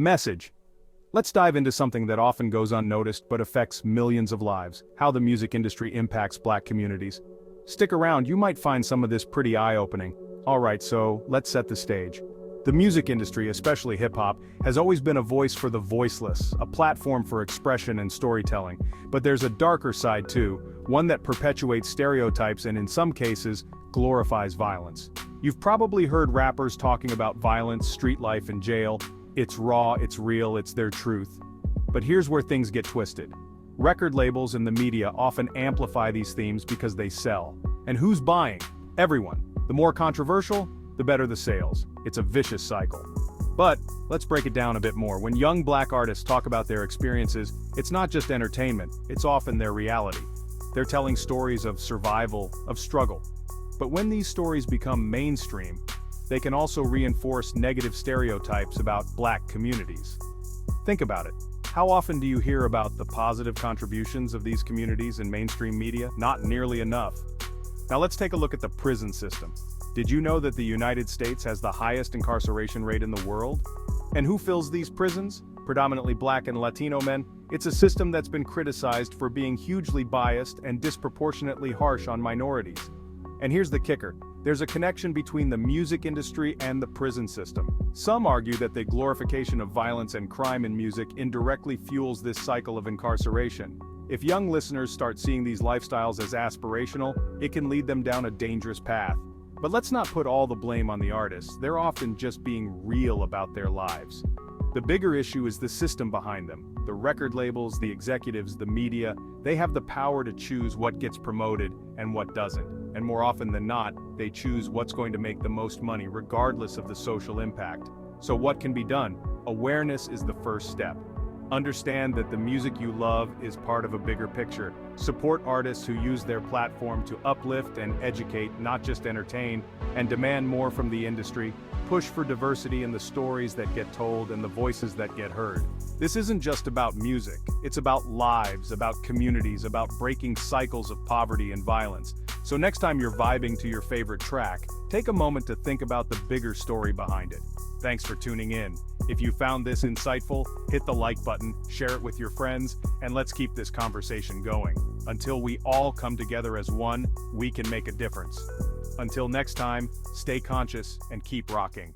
Message. Let's dive into something that often goes unnoticed but affects millions of lives: how the music industry impacts Black communities. Stick around, you might find some of this pretty eye-opening. Alright, so let's set the stage. The music industry, especially hip-hop, has always been a voice for the voiceless, a platform for expression and storytelling. But there's a darker side too, one that perpetuates stereotypes and in some cases, glorifies violence. You've probably heard rappers talking about violence, street life, and jail. It's raw, it's real, it's their truth. But here's where things get twisted. Record labels and the media often amplify these themes because they sell. And who's buying? Everyone. The more controversial, the better the sales. It's a vicious cycle. But let's break it down a bit more. When young Black artists talk about their experiences, it's not just entertainment, it's often their reality. They're telling stories of survival, of struggle. But when these stories become mainstream, they can also reinforce negative stereotypes about Black communities. Think about it. How often do you hear about the positive contributions of these communities in mainstream media? Not nearly enough. Now let's take a look at the prison system. Did you know that the United States has the highest incarceration rate in the world? And who fills these prisons? Predominantly Black and Latino men. It's a system that's been criticized for being hugely biased and disproportionately harsh on minorities. And here's the kicker. There's a connection between the music industry and the prison system. Some argue that the glorification of violence and crime in music indirectly fuels this cycle of incarceration. If young listeners start seeing these lifestyles as aspirational, it can lead them down a dangerous path. But let's not put all the blame on the artists. They're often just being real about their lives. The bigger issue is the system behind them. The record labels, the executives, the media, they have the power to choose what gets promoted and what doesn't. And more often than not, they choose what's going to make the most money regardless of the social impact. So what can be done? Awareness is the first step. Understand that the music you love is part of a bigger picture. Support artists who use their platform to uplift and educate, not just entertain, and demand more from the industry. Push for diversity in the stories that get told and the voices that get heard. This isn't just about music. It's about lives, about communities, about breaking cycles of poverty and violence. So next time you're vibing to your favorite track, take a moment to think about the bigger story behind it. Thanks for tuning in. If you found this insightful, hit the like button, share it with your friends, and let's keep this conversation going. Until we all come together as one, we can make a difference. Until next time, stay conscious and keep rocking.